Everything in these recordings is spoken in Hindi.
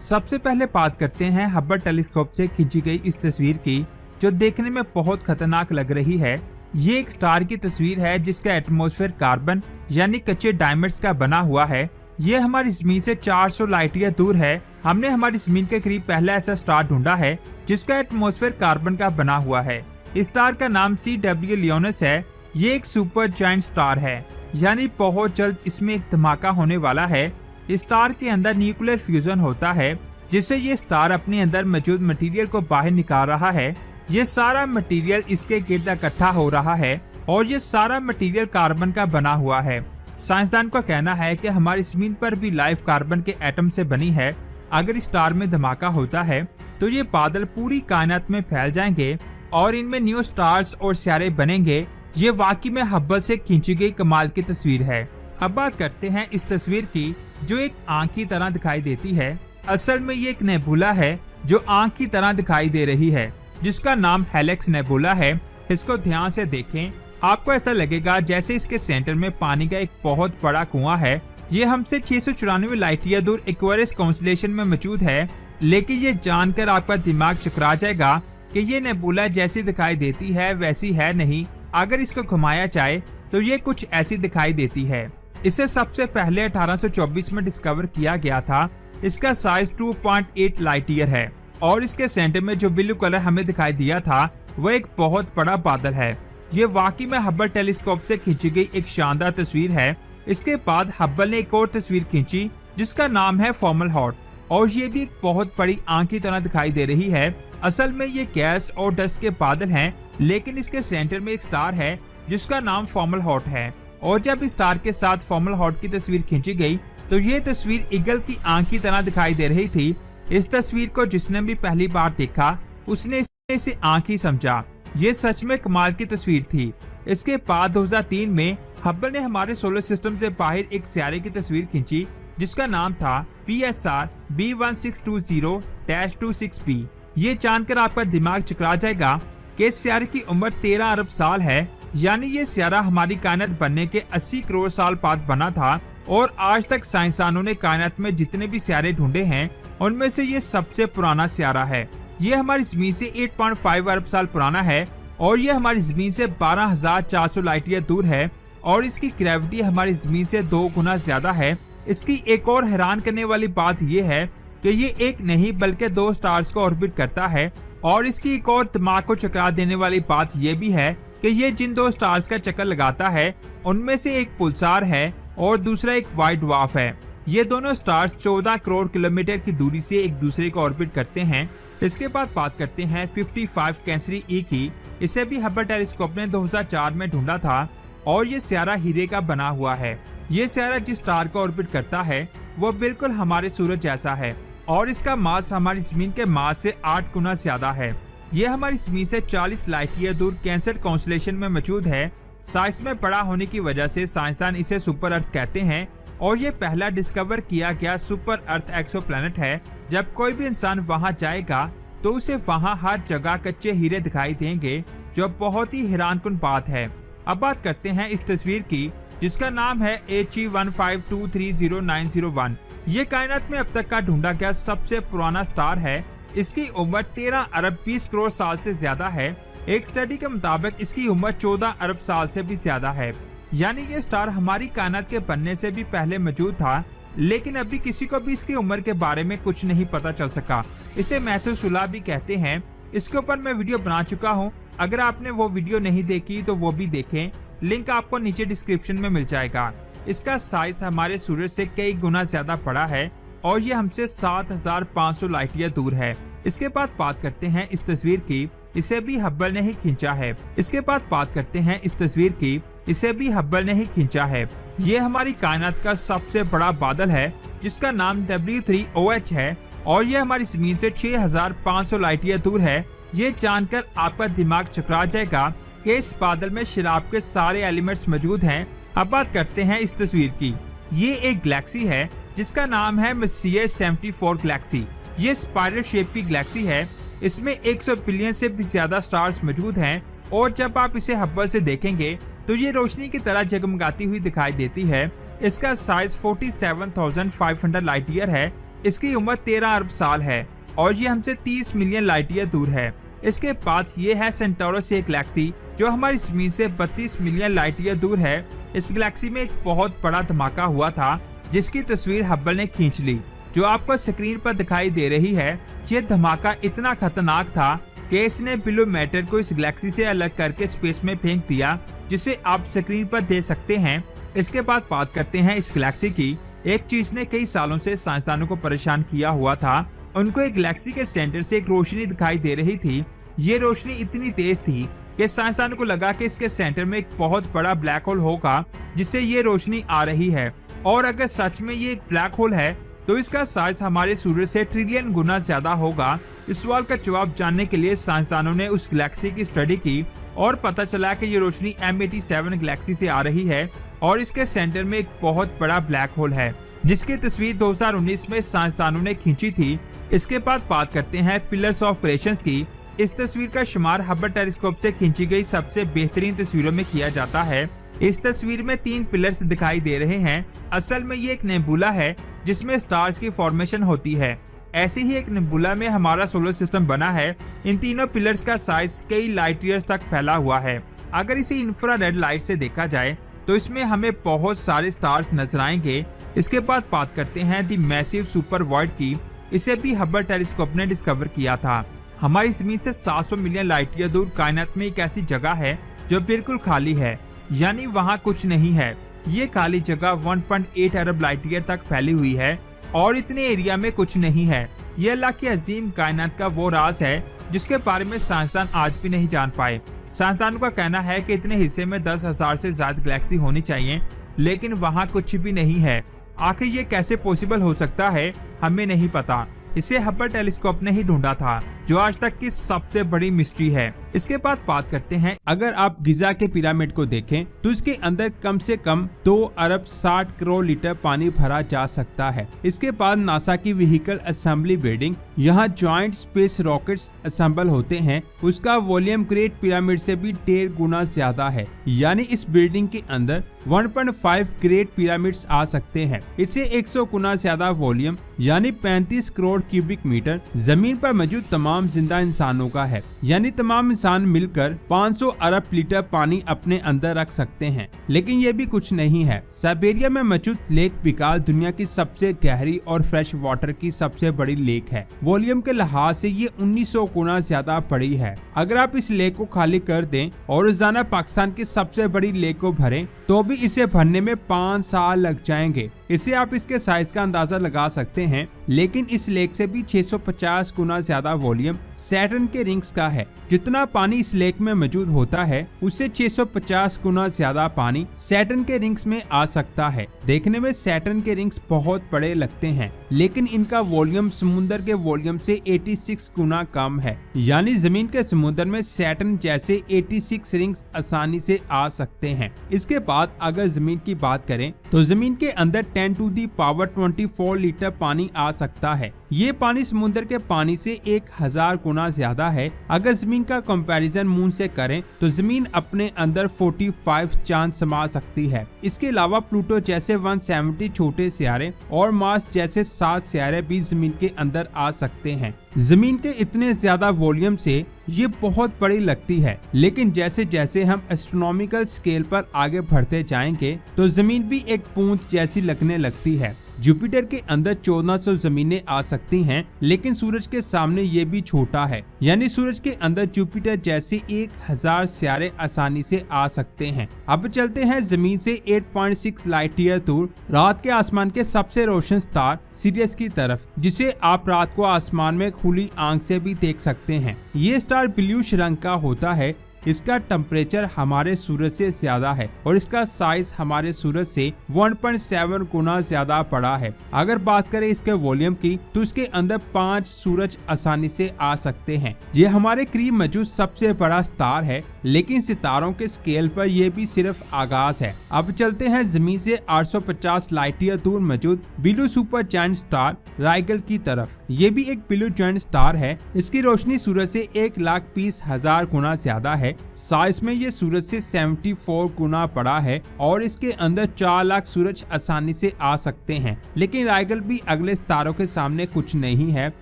सबसे पहले बात करते हैं हब्बल टेलीस्कोप से खींची गई इस तस्वीर की, जो देखने में बहुत खतरनाक लग रही है। ये एक स्टार की तस्वीर है जिसका एटमॉस्फेयर कार्बन यानी कच्चे डायमंड्स का बना हुआ है। ये हमारी जमीन से 400 लाइट ईयर दूर है। हमने हमारी जमीन के करीब पहला ऐसा स्टार ढूंढा है जिसका एटमॉस्फेयर कार्बन का बना हुआ है। इस स्टार का नाम CW लियोनस है। ये एक सुपर जायंट स्टार है, यानी बहुत जल्द इसमें एक धमाका होने वाला है। इस स्टार के अंदर न्यूक्लियर फ्यूजन होता है, जिससे ये स्टार अपने अंदर मौजूद मटेरियल को बाहर निकाल रहा है। ये सारा मटेरियल इसके गिर्द इकट्ठा हो रहा है और ये सारा मटेरियल कार्बन का बना हुआ है। साइंसदान का कहना है कि हमारी जमीन पर भी लाइफ कार्बन के एटम से बनी है। अगर इस स्टार में धमाका होता है तो ये बादल पूरी कायनात में फैल जाएंगे और इनमें न्यू स्टार्स और सितारे बनेंगे। ये वाकई में हब्बल से खींची गई कमाल की तस्वीर है। अब बात करते हैं इस तस्वीर की, जो एक आंख की तरह दिखाई देती है। असल में ये एक नेबुला है जो आंख की तरह दिखाई दे रही है, जिसका नाम हेलिक्स नेबुला है। इसको ध्यान से देखें, आपको ऐसा लगेगा जैसे इसके सेंटर में पानी का एक बहुत बड़ा कुआं है। ये हमसे 694 लाइट ईयर दूर एक्वेरियस कॉन्स्टेलेशन में मौजूद है। लेकिन ये जानकर आपका दिमाग चकरा जाएगा कि ये नेबुला जैसी दिखाई देती है वैसी है नहीं। अगर इसको घुमाया जाए तो ये कुछ ऐसी दिखाई देती है। इसे सबसे पहले 1824 में डिस्कवर किया गया था। इसका साइज 2.8 लाइट ईयर है और इसके सेंटर में जो ब्लू कलर हमें दिखाई दिया था वो एक बहुत बड़ा बादल है। ये वाकई में हब्बल टेलीस्कोप से खींची गई एक शानदार तस्वीर है। इसके बाद हब्बल ने एक और तस्वीर खींची जिसका नाम है फॉर्मलहॉट, और ये भी एक बहुत बड़ी आंख की तरह दिखाई दे रही है। असल में ये गैस और डस्ट के बादल हैं, लेकिन इसके सेंटर में एक स्टार है जिसका नाम फॉर्मलहॉट है। और जब इस स्टार के साथ फॉर्मलहॉट की तस्वीर खींची गई तो ये तस्वीर ईगल की आंख की तरह दिखाई दे रही थी। इस तस्वीर को जिसने भी पहली बार देखा उसने इसे आंख ही समझा। ये सच में कमाल की तस्वीर थी। इसके बाद 2003 में हब्बल ने हमारे सोलर सिस्टम से बाहर एक सितारे की तस्वीर खींची जिसका नाम था PSR B1620-26b। ये जानकर आपका दिमाग चकरा जाएगा कि इस सितारे की उम्र 13 अरब साल है, यानी ये सितारा हमारी कायनात बनने के 80 करोड़ साल बाद बना था। और आज तक साइंसदानों ने कायनात में जितने भी सितारे ढूंढे हैं उनमें से ये सबसे पुराना सितारा है। ये हमारी जमीन से 8.5 अरब साल पुराना है और ये हमारी जमीन से 12,400 लाइट ईयर दूर है और इसकी ग्रेविटी हमारी जमीन से 2 गुना ज्यादा है। इसकी एक और हैरान करने वाली बात यह है कि ये एक नहीं बल्कि 2 स्टार्स को ऑर्बिट करता है। और इसकी एक और दिमाग को चकरा देने वाली बात यह भी है कि ये जिन 2 स्टार्स का चक्कर लगाता है उनमें से एक पुलसार है और दूसरा एक व्हाइट ड्वार्फ है। ये दोनों स्टार्स 14 करोड़ किलोमीटर की दूरी से एक दूसरे को ऑर्बिट करते हैं। इसके बाद बात करते हैं 55 कैंसरी E की। इसे भी हब्बल टेलीस्कोप ने 2004 में ढूंढा था और ये सितारा हीरे का बना हुआ है। ये सितारा जिस स्टार को ऑर्बिट करता है वो बिल्कुल हमारे सूरज जैसा है और इसका मास हमारी जमीन के मास से 8 गुना ज्यादा है। ये हमारी जमीन से 40 लाइट ईयर दूर कैंसर कॉन्स्टेलेशन में मौजूद है। साइज में बड़ा होने की वजह से साइंसदान इसे सुपर अर्थ कहते हैं और ये पहला डिस्कवर किया गया सुपर अर्थ एक्सोप्लैनेट है। जब कोई भी इंसान वहां जाएगा तो उसे वहां हर जगह कच्चे हीरे दिखाई देंगे, जो बहुत ही हैरानकुन बात है। अब बात करते हैं इस तस्वीर की जिसका नाम है HE152300901। ये कायनात में अब तक का ढूंढा गया सबसे पुराना स्टार है। इसकी उम्र 13 अरब 20 करोड़ साल से ज्यादा है। एक स्टडी के मुताबिक इसकी उम्र 14 अरब साल से भी ज्यादा है, यानी ये स्टार हमारी कायनात के बनने से भी पहले मौजूद था। लेकिन अभी किसी को भी इसकी उम्र के बारे में कुछ नहीं पता चल सका। इसे मैथुसुला भी कहते हैं। इसके ऊपर मैं वीडियो बना चुका हूँ, अगर आपने वो वीडियो नहीं देखी तो वो भी देखें, लिंक आपको नीचे डिस्क्रिप्शन में मिल जाएगा। इसका साइज हमारे सूरज से कई गुना ज्यादा बड़ा है और ये हमसे 7,500 लाइट ईयर दूर है। इसके बाद बात करते हैं इस तस्वीर की। इसे भी हब्बल ने ही खींचा है। इसके बाद बात करते हैं इस तस्वीर की। इसे भी हब्बल ने ही खींचा है। ये हमारी कायनात का सबसे बड़ा बादल है जिसका नाम W3OH है और ये हमारी जमीन से 6,500 लाइट ईयर दूर है। ये जानकर आपका दिमाग चकरा जाएगा कि इस बादल में शराब के सारे एलिमेंट्स मौजूद हैं। अब बात करते हैं इस तस्वीर की। ये एक गैलेक्सी है जिसका नाम है मेसियर 74 गैलेक्सी। ये स्पाइरल शेप की गैलेक्सी है। इसमें 100 बिलियन से भी ज्यादा स्टार्स मौजूद हैं और जब आप इसे हब्बल से देखेंगे तो ये रोशनी की तरह जगमगाती हुई दिखाई देती है। इसका साइज 47,500 लाइट ईयर है इसकी उम्र 13 अरब साल है और ये हमसे 30 मिलियन लाइट ईयर दूर है। इसके बाद ये है सेंटोरस, एक गैलेक्सी जो हमारी जमीन से 32 मिलियन लाइट ईयर दूर है। इस गैलेक्सी में एक बहुत बड़ा धमाका हुआ था जिसकी तस्वीर हब्बल ने खींच ली, जो आपको स्क्रीन पर दिखाई दे रही है। ये धमाका इतना खतरनाक था कि इसने ब्लू मैटर को इस गैलेक्सी से अलग करके स्पेस में फेंक दिया, जिसे आप स्क्रीन पर देख सकते हैं। इसके बाद बात करते हैं इस गैलेक्सी की। एक चीज ने कई सालों से साइंसदानों को परेशान किया हुआ था। उनको एक गैलेक्सी के सेंटर से एक रोशनी दिखाई दे रही थी। ये रोशनी इतनी तेज थी कि साइंसदानों को लगा कि इसके सेंटर में एक बहुत बड़ा ब्लैक होल होगा जिससे ये रोशनी आ रही है। और अगर सच में ये एक ब्लैक होल है तो इसका साइज हमारे सूरज से ट्रिलियन गुना ज्यादा होगा। इस सवाल का जवाब जानने के लिए साइंसदानों ने उस गैलेक्सी की स्टडी की और पता चला कि ये रोशनी M87 गैलेक्सी से आ रही है और इसके सेंटर में एक बहुत बड़ा ब्लैक होल है, जिसकी तस्वीर 2019 में साइंसदानों ने खींची थी। इसके बाद बात करते हैं पिलर्स ऑफ क्रिएशन की। इस तस्वीर का शुमार हब्बल टेलीस्कोप से खींची गई सबसे बेहतरीन तस्वीरों में किया जाता है। इस तस्वीर में 3 पिलर्स दिखाई दे रहे हैं। असल में ये एक नेबुला है जिसमें स्टार्स की फॉर्मेशन होती है। ऐसे ही एक नेबुला में हमारा सोलर सिस्टम बना है। इन तीनों पिलर्स का साइज कई लाइट ईयर्स तक फैला हुआ है। अगर इसे इंफ्रारेड लाइट से देखा जाए तो इसमें हमें बहुत सारे स्टार्स नजर आएंगे। इसके बाद बात करते हैं दी मैसिव सुपर वॉइड की। इसे भी हब्बल टेलीस्कोप ने डिस्कवर किया था। हमारी जमीन से 700 मिलियन लाइट ईयर दूर कायनात में एक ऐसी जगह है जो बिल्कुल खाली है, यानी वहाँ कुछ नहीं है। ये खाली जगह 1.8 अरब लाइट ईयर तक फैली हुई है और इतने एरिया में कुछ नहीं है। ये अल्लाह की अजीम कायनात का वो राज है जिसके बारे में साइंसदान आज भी नहीं जान पाए। साइंसदानों का कहना है कि इतने हिस्से में 10,000 से ज्यादा गैलेक्सी होनी चाहिए, लेकिन वहाँ कुछ भी नहीं है। आखिर ये कैसे पॉसिबल हो सकता है, हमें नहीं पता। इसे हब्बल टेलीस्कोप ने ही ढूंढा था, जो आज तक की सबसे बड़ी मिस्ट्री है। इसके बाद बात करते हैं, अगर आप गिजा के पिरामिड को देखें तो इसके अंदर कम से कम 2 अरब 60 करोड़ लीटर पानी भरा जा सकता है। इसके बाद नासा की व्हीकल असेंबली बिल्डिंग, यहाँ जॉइंट स्पेस रॉकेट्स असेंबल होते हैं, उसका वॉल्यूम ग्रेट पिरामिड से भी 1.5 गुना ज्यादा है। यानी इस बिल्डिंग के अंदर 1.5 ग्रेट पिरामिड्स आ सकते हैं। इससे 100 गुना ज्यादा वॉल्यूम यानी 35 करोड़ क्यूबिक मीटर जमीन पर मौजूद तमाम जिंदा इंसानों का है। यानी तमाम इंसान मिलकर 500 अरब लीटर पानी अपने अंदर रख सकते हैं। लेकिन ये भी कुछ नहीं है। साइबेरिया में मौजूद लेक बिकाल दुनिया की सबसे गहरी और फ्रेश वाटर की सबसे बड़ी लेक है। वॉल्यूम के लिहाज से ये 1900 गुना ज्यादा बड़ी है। अगर आप इस लेक को खाली कर दें और रोजाना पाकिस्तान की सबसे बड़ी लेक को भरें तो भी इसे भरने में 5 साल लग जाएंगे। इससे आप इसके साइज का अंदाजा लगा सकते हैं। लेकिन इस लेक से भी 650 गुना ज्यादा वॉल्यूम सैटर्न के रिंग्स का है। जितना पानी इस लेक में मौजूद होता है उससे 650 गुना ज्यादा पानी सैटर्न के रिंग्स में आ सकता है। देखने में सैटर्न के रिंग्स बहुत बड़े लगते हैं, लेकिन इनका वॉल्यूम समुद्र के वॉल्यूम से 86 गुना कम है। यानी जमीन के समुद्र में सैटर्न जैसे 86 रिंग्स आसानी से आ सकते हैं। इसके बाद अगर जमीन की बात करें तो जमीन के अंदर 10 टू दी पावर 24 लीटर पानी आ सकता है। ये पानी समुद्र के पानी से 1000 गुना ज्यादा है। अगर जमीन का कंपैरिजन मून से करें तो जमीन अपने अंदर 45 चांद समा सकती है। इसके अलावा प्लूटो जैसे 170 छोटे सियारे और मार्स जैसे 7 सियारे भी जमीन के अंदर आ सकते हैं। जमीन के इतने ज्यादा वॉल्यूम से ये बहुत बड़ी लगती है, लेकिन जैसे जैसे हम एस्ट्रोनॉमिकल स्केल पर आगे बढ़ते जाएंगे तो जमीन भी एक बूंद जैसी लगने लगती है। जुपिटर के अंदर 1400 जमीनें आ सकती हैं, लेकिन सूरज के सामने ये भी छोटा है। यानी सूरज के अंदर जुपिटर जैसे 1000 सियारे आसानी से आ सकते हैं। अब चलते हैं जमीन से 8.6 लाइट ईयर दूर रात के आसमान के सबसे रोशन स्टार सिरियस की तरफ, जिसे आप रात को आसमान में खुली आंख से भी देख सकते हैं। ये स्टार ब्लूइश रंग का होता है। इसका टेम्परेचर हमारे सूरज से ज्यादा है और इसका साइज हमारे सूरज से 1.7 गुना ज्यादा बड़ा है। अगर बात करें इसके वॉल्यूम की तो इसके अंदर 5 सूरज आसानी से आ सकते हैं। ये हमारे करीब मौजूद सबसे बड़ा स्टार है, लेकिन सितारों के स्केल पर यह भी सिर्फ आगाज है। अब चलते हैं जमीन से 850 लाइट ईयर दूर मौजूद ब्लू सुपर जायंट स्टार राइगल की तरफ। ये भी एक ब्लू जायंट स्टार है। इसकी रोशनी सूरज से 1,20,000 गुना ज्यादा है। है, साइज में ये सूरज से 74 गुना बड़ा है और इसके अंदर 4 लाख सूरज आसानी से आ सकते हैं। लेकिन रायगल भी अगले सितारों के सामने कुछ नहीं है।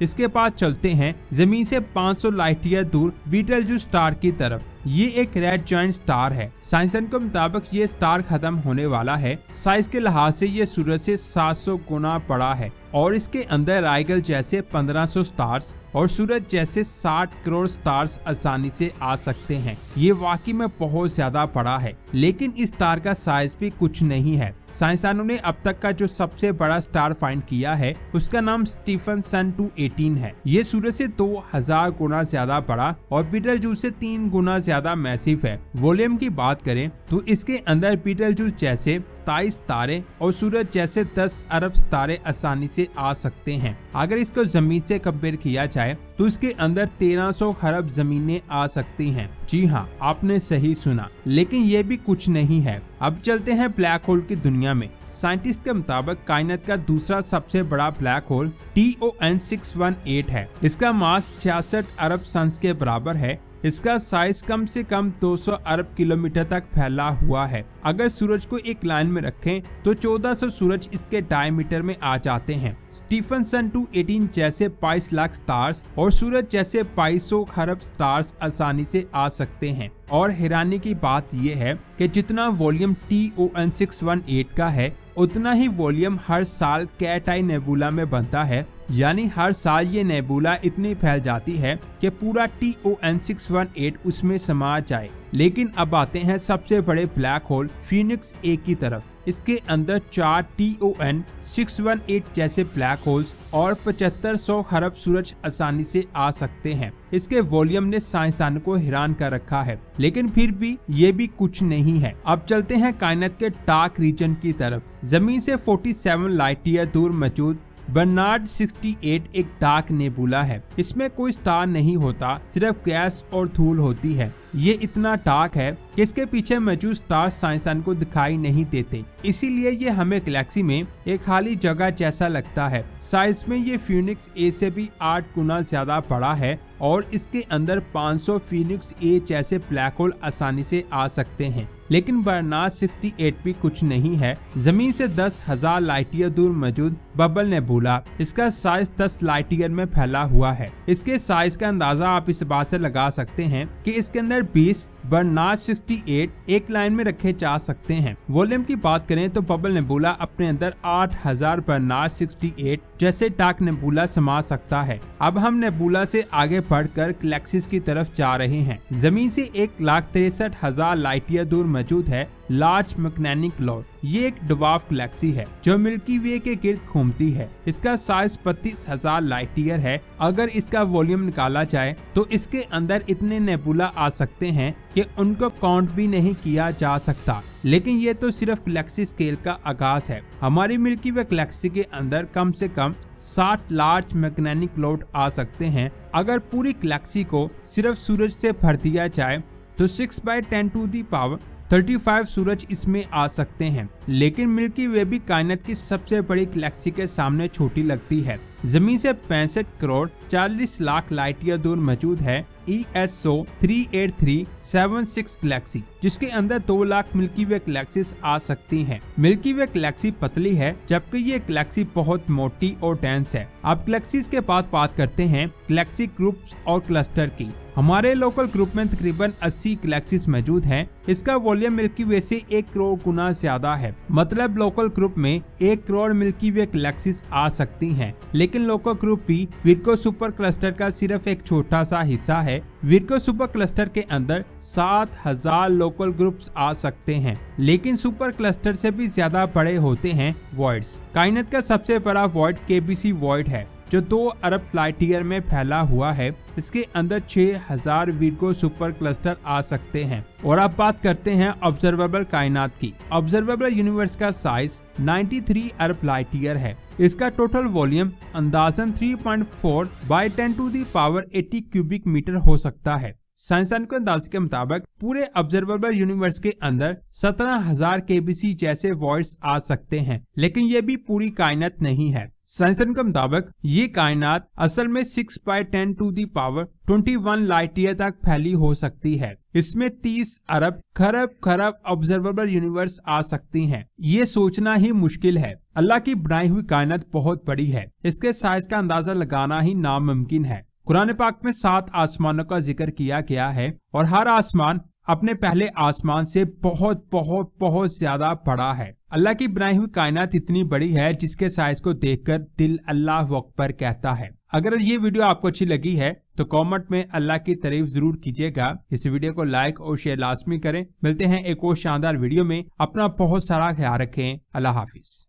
इसके बाद चलते हैं जमीन से 500 लाइट ईयर दूर बीटलजूस स्टार की तरफ। ये एक रेड जॉइंट स्टार है। साइंसदान के मुताबिक ये स्टार खत्म होने वाला है। साइज के लिहाज से ये सूरज से 700 गुना बड़ा है और इसके अंदर रायगल जैसे 1500 स्टार्स और सूरज जैसे 60 करोड़ स्टार्स आसानी से आ सकते हैं। ये वाकई में बहुत ज्यादा बड़ा है, लेकिन इस स्टार का साइज भी कुछ नहीं है। साइंसदानों ने अब तक का जो सबसे बड़ा स्टार फाइंड किया है उसका नाम स्टीफनसन 218 है। ये सूरज से 2000 गुना ज्यादा बड़ा और बीटलजूस से 3 गुना ज्यादा मैसिव है। वॉल्यूम की बात करें तो इसके अंदर बीटलजूस जैसे 27 तारे और सूरज जैसे 10 अरब तारे आसानी से आ सकते हैं। अगर इसको जमीन से कंपेयर किया जाए तो इसके अंदर 1300 खरब जमीनें आ सकती हैं। जी हाँ, आपने सही सुना, लेकिन ये भी कुछ नहीं है। अब चलते हैं ब्लैक होल की दुनिया में। साइंटिस्ट के मुताबिक कायनात का दूसरा सबसे बड़ा ब्लैक होल TON 618 है। इसका मास 66 अरब सन्स के बराबर है। इसका साइज कम से कम 200 अरब किलोमीटर तक फैला हुआ है। अगर सूरज को एक लाइन में रखें तो 1400 सूरज इसके डायमीटर में आ जाते हैं। स्टीफनसन 218 जैसे 22 लाख स्टार्स और सूरज जैसे 2200 खरब स्टार्स आसानी से आ सकते हैं। और हैरानी की बात यह है कि जितना वॉल्यूम TON 618 का है उतना ही वॉल्यूम हर साल कैट आई नेबुला में बनता है। यानी हर साल ये नेबुला इतनी फैल जाती है कि पूरा TON 618 उसमें समा जाए। लेकिन अब आते हैं सबसे बड़े ब्लैक होल फीनिक्स A की तरफ। इसके अंदर 4 TON 618 जैसे ब्लैक होल्स और 7500 खरब सूरज आसानी से आ सकते हैं। इसके वॉल्यूम ने साइंसदानों को हैरान कर रखा है, लेकिन फिर भी ये भी कुछ नहीं है। अब चलते हैं कायनात के डार्क रीजन की तरफ। जमीन से 47 लाइट ईयर दूर मौजूद बर्नार्ड 68 एक डार्क नेबुला है। इसमें कोई स्टार नहीं होता, सिर्फ गैस और धूल होती है। ये इतना डार्क है कि इसके पीछे मौजूद स्टार साइंसदान को दिखाई नहीं देते, इसीलिए ये हमें गैलेक्सी में एक खाली जगह जैसा लगता है। साइज में ये फीनिक्स A से भी 8 गुना ज्यादा बड़ा है और इसके अंदर 500 फीनिक्स A जैसे ब्लैक होल आसानी से आ सकते हैं। लेकिन बर्नार्ड 68 भी कुछ नहीं है। जमीन से 10,000 लाइट ईयर दूर मौजूद बबल नेबुला, इसका साइज 10 लाइट ईयर में फैला हुआ है। इसके साइज का अंदाजा आप इस बात से लगा सकते हैं कि इसके अंदर 20 बर्नार्ड 68 एक लाइन में रखे जा सकते हैं। वॉल्यूम की बात करें तो बबल नेबुला अपने अंदर 8000 बर्नार्ड 68 जैसे डार्क नेबुला समा सकता है। अब हम नेबुला से आगे बढ़कर गैलेक्सीज की तरफ जा रहे हैं। जमीन से 1,63,000 लाइट ईयर दूर मौजूद है लार्ज मैग्नेटिक क्लाउड। ये एक ड्वार्फ गैलेक्सी है जो मिल्की वे के गिर्द घूमती है। इसका साइज 32,000 लाइट ईयर है। अगर इसका वॉल्यूम निकाला जाए तो इसके अंदर इतने नेबुला आ सकते हैं कि उनको काउंट भी नहीं किया जा सकता। लेकिन ये तो सिर्फ गैलेक्सी स्केल का आगाज है। हमारी मिल्की वे गैलेक्सी के अंदर कम से कम 60 लार्ज मैग्नेटिक क्लाउड आ सकते हैं। अगर पूरी गैलेक्सी को सिर्फ सूरज से भर दिया जाए तो 6/10⁻35 सूरज इसमें आ सकते हैं। लेकिन मिल्की वे भी कायनात की सबसे बड़ी गैलेक्सी के सामने छोटी लगती है। जमीन से 65 करोड़ 40 लाख लाइट ईयर दूर मौजूद है ESO 38376 गैलेक्सी, जिसके अंदर 2 लाख मिल्की वे गैलेक्सीज आ सकती हैं। मिल्की वे गैलेक्सी पतली है जबकि ये गैलेक्सी बहुत मोटी और डेंस है। अब गैलेक्सीज के बाद बात करते हैं गैलेक्सी ग्रुप्स और क्लस्टर की। हमारे लोकल ग्रुप में तकरीबन 80 गैलेक्सीज मौजूद हैं। इसका वॉल्यूम मिल्की वे से 1 करोड़ गुना ज्यादा है। मतलब लोकल ग्रुप में 1 करोड़ मिल्की वे गैलेक्सीज आ सकती हैं। लेकिन लोकल ग्रुप भी विर्को सुपर क्लस्टर का सिर्फ एक छोटा सा हिस्सा है। विर्को सुपर क्लस्टर के अंदर 7000 लोकल ग्रुप्स आ सकते हैं। लेकिन सुपर क्लस्टर से भी ज्यादा बड़े होते हैं वॉइड्स। कायनात का सबसे बड़ा वॉइड KBC वॉइड है जो 2 अरब लाइट ईयर में फैला हुआ है। इसके अंदर 6000 विर्को सुपर क्लस्टर आ सकते हैं। और अब बात करते हैं ऑब्जर्वेबल कायनात की। ऑब्जर्वेबल यूनिवर्स का साइज 93 अरब लाइट ईयर है। इसका टोटल वॉल्यूम अंदाजन 3.4 × 10⁻80 क्यूबिक मीटर हो सकता है। साइंसदान के अंदाजे के मुताबिक पूरे ऑब्जर्वेबल यूनिवर्स के अंदर 17,000 KBC जैसे वॉइड्स आ सकते हैं। लेकिन ये भी पूरी कायनात नहीं है। साइंसदान के मुताबिक ये कायनात असल में 6/10⁻21 लाइट ईयर तक फैली हो सकती है। इसमें 30 अरब खरब ऑब्जर्वेबल यूनिवर्स आ सकती हैं। ये सोचना ही मुश्किल है। अल्लाह की बनाई हुई कायनात बहुत बड़ी है। इसके साइज का अंदाजा लगाना ही नामुमकिन है। कुरान पाक में 7 आसमानों का जिक्र किया गया है और हर आसमान अपने पहले आसमान से बहुत बहुत बहुत ज्यादा बड़ा है। अल्लाह की बनाई हुई कायनात इतनी बड़ी है जिसके साइज को देखकर दिल अल्लाह अकबर कहता है। अगर ये वीडियो आपको अच्छी लगी है तो कमेंट में अल्लाह की तारीफ जरूर कीजिएगा। इस वीडियो को लाइक और शेयर लाजमी करें। मिलते हैं एक और शानदार वीडियो में। अपना बहुत सारा ख्याल रखें। अल्लाह हाफिज।